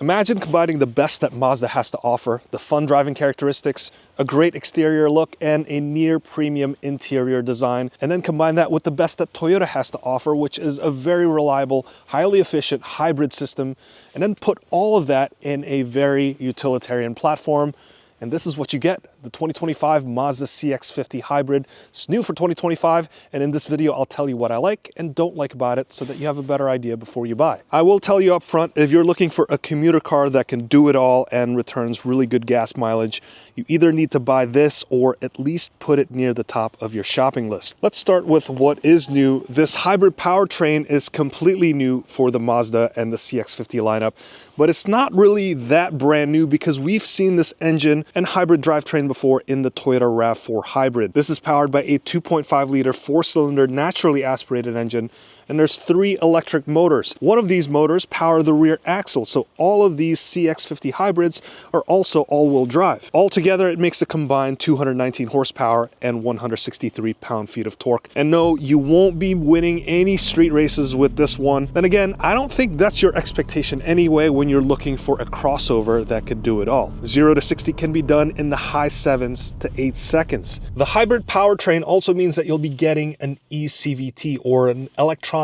Imagine combining the best that Mazda has to offer, the fun driving characteristics, a great exterior look, and a near premium interior design, and then combine that with the best that Toyota has to offer, which is a very reliable, highly efficient hybrid system, and then put all of that in a very utilitarian platform. And this is what you get, the 2025 Mazda CX-50 Hybrid. It's new for 2025, and in this video, I'll tell you what I like and don't like about it so that you have a better idea before you buy. I will tell you up front, if you're looking for a commuter car that can do it all and returns really good gas mileage, you either need to buy this or at least put it near the top of your shopping list. Let's start with what is new. This hybrid powertrain is completely new for the Mazda and the CX-50 lineup, but it's not really that brand new because we've seen this engine and hybrid drivetrain before in the Toyota RAV4 Hybrid. This is powered by a 2.5 liter 4-cylinder naturally aspirated engine, and there's 3 electric motors. One of these motors power the rear axle, so all of these CX-50 hybrids are also all-wheel drive. Altogether, it makes a combined 219 horsepower and 163 pound-feet of torque. And no, you won't be winning any street races with this one. Then again, I don't think that's your expectation anyway when you're looking for a crossover that could do it all. 0 to 60 can be done in the high 7s to 8 seconds. The hybrid powertrain also means that you'll be getting an ECVT, or an electronic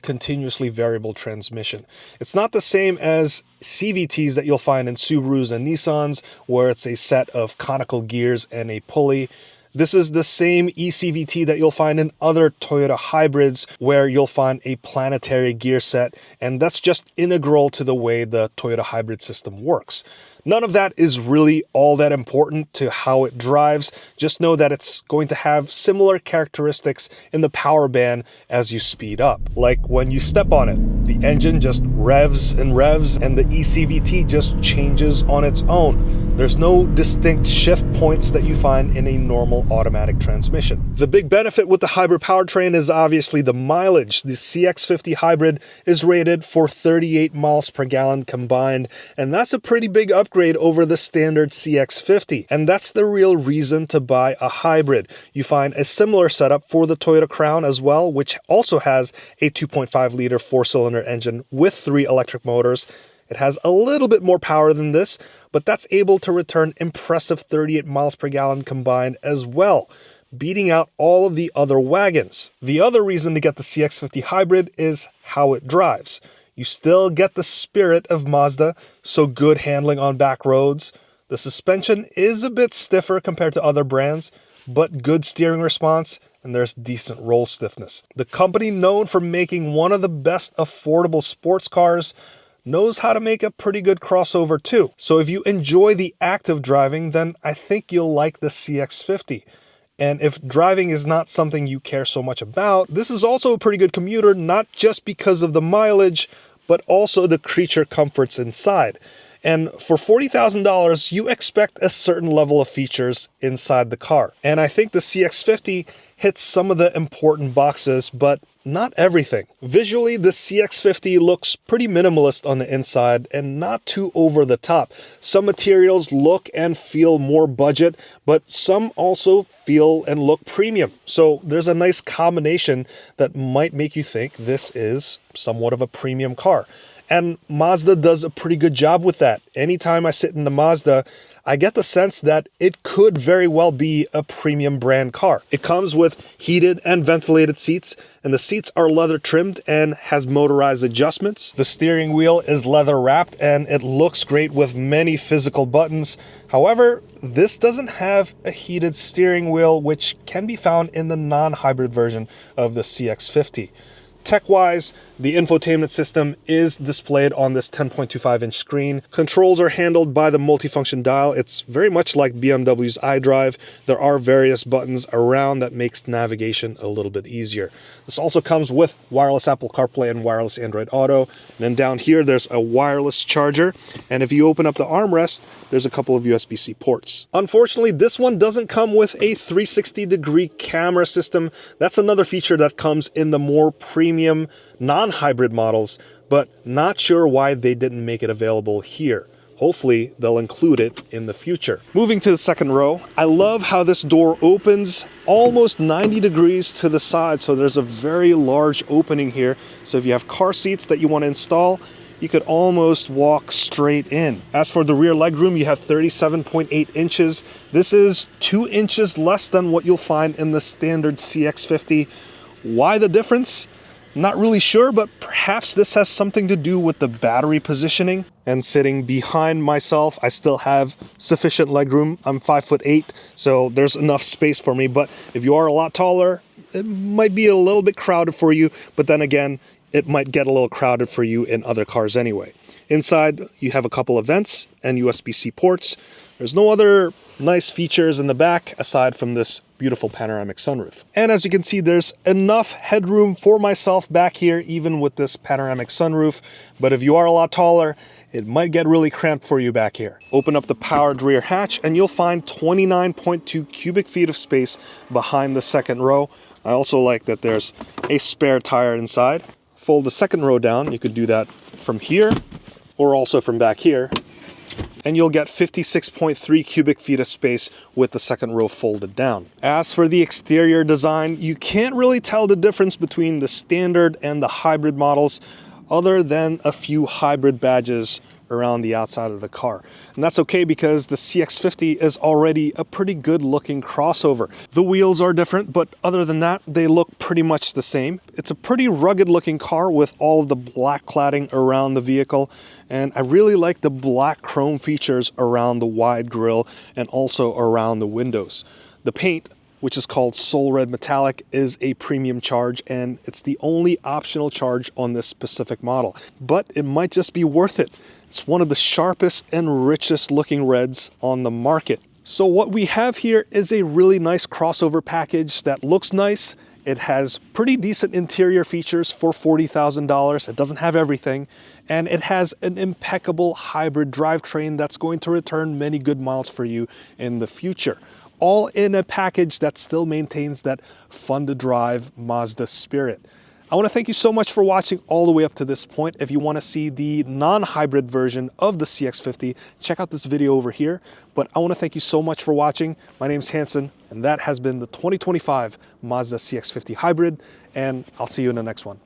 continuously variable transmission. It's not the same as CVTs that you'll find in Subarus and Nissans, where it's a set of conical gears and a pulley. This is the same ECVT that you'll find in other Toyota hybrids, where you'll find a planetary gear set, and that's just integral to the way the Toyota hybrid system works. None of that is really all that important to how it drives. Just know that it's going to have similar characteristics in the power band as you speed up. Like when you step on it, the engine just revs and revs, and the ECVT just changes on its own. There's no distinct shift points that you find in a normal automatic transmission. The big benefit with the hybrid powertrain is obviously the mileage. The CX-50 Hybrid is rated for 38 miles per gallon combined, and that's a pretty big upgrade over the standard CX-50. And that's the real reason to buy a hybrid. You find a similar setup for the Toyota Crown as well, which also has a 2.5 liter 4-cylinder engine with 3 electric motors. It has a little bit more power than this, but that's able to return impressive 38 miles per gallon combined as well, beating out all of the other wagons. The other reason to get the CX-50 Hybrid is how it drives. You still get the spirit of Mazda, so good handling on back roads. The suspension is a bit stiffer compared to other brands, but good steering response, and there's decent roll stiffness. The company, known for making one of the best affordable sports cars, knows how to make a pretty good crossover too. So if you enjoy the active driving, then I think you'll like the CX-50. And if driving is not something you care so much about, this is also a pretty good commuter, not just because of the mileage, but also the creature comforts inside. And for $40,000, you expect a certain level of features inside the car. And I think the CX-50 hits some of the important boxes, but not everything. Visually, the CX-50 looks pretty minimalist on the inside and not too over the top. Some materials look and feel more budget, but some also feel and look premium. So there's a nice combination that might make you think this is somewhat of a premium car. And Mazda does a pretty good job with that. Anytime I sit in the Mazda, I get the sense that it could very well be a premium brand car. It comes with heated and ventilated seats, and the seats are leather trimmed and has motorized adjustments. The steering wheel is leather wrapped and it looks great with many physical buttons. However, this doesn't have a heated steering wheel, which can be found in the non-hybrid version of the CX-50. Tech-wise, the infotainment system is displayed on this 10.25-inch screen. Controls are handled by the multifunction dial. It's very much like BMW's iDrive. There are various buttons around that makes navigation a little bit easier. This also comes with wireless Apple CarPlay and wireless Android Auto. And then down here, there's a wireless charger. And if you open up the armrest, there's a couple of USB-C ports. Unfortunately, this one doesn't come with a 360-degree camera system. That's another feature that comes in the more premium non-hybrid models, but not sure why they didn't make it available here. Hopefully, they'll include it in the future. Moving to the second row, I love how this door opens almost 90 degrees to the side, so there's a very large opening here. So if you have car seats that you want to install, you could almost walk straight in. As for the rear legroom, you have 37.8 inches. This is 2 inches less than what you'll find in the standard CX-50. Why the difference? Not really sure, but perhaps this has something to do with the battery positioning. And sitting behind myself, I still have sufficient legroom. I'm 5'8", so there's enough space for me. But if you are a lot taller, it might be a little bit crowded for you. But then again, it might get a little crowded for you in other cars anyway. Inside, you have a couple of vents and USB-C ports. There's no other nice features in the back aside from this beautiful panoramic sunroof. And as you can see, there's enough headroom for myself back here, even with this panoramic sunroof. But if you are a lot taller, it might get really cramped for you back here. Open up the powered rear hatch and you'll find 29.2 cubic feet of space behind the second row. I also like that there's a spare tire inside. Fold the second row down. You could do that from here or also from back here. And you'll get 56.3 cubic feet of space with the second row folded down. As for the exterior design, you can't really tell the difference between the standard and the hybrid models other than a few hybrid badges around the outside of the car. And that's okay because the CX-50 is already a pretty good looking crossover. The wheels are different, but other than that, they look pretty much the same. It's a pretty rugged looking car with all of the black cladding around the vehicle. And I really like the black chrome features around the wide grille and also around the windows. The paint, which is called Soul Red Metallic, is a premium charge, and it's the only optional charge on this specific model. But it might just be worth it. It's one of the sharpest and richest looking reds on the market. So what we have here is a really nice crossover package that looks nice. It has pretty decent interior features for $40,000. It doesn't have everything. And it has an impeccable hybrid drivetrain that's going to return many good miles for you in the future. All in a package that still maintains that fun to drive Mazda spirit. I want to thank you so much for watching all the way up to this point. If you want to see the non-hybrid version of the CX-50, check out this video over here. But I want to thank you so much for watching. My name's Hanson, and that has been the 2025 Mazda CX-50 Hybrid, and I'll see you in the next one.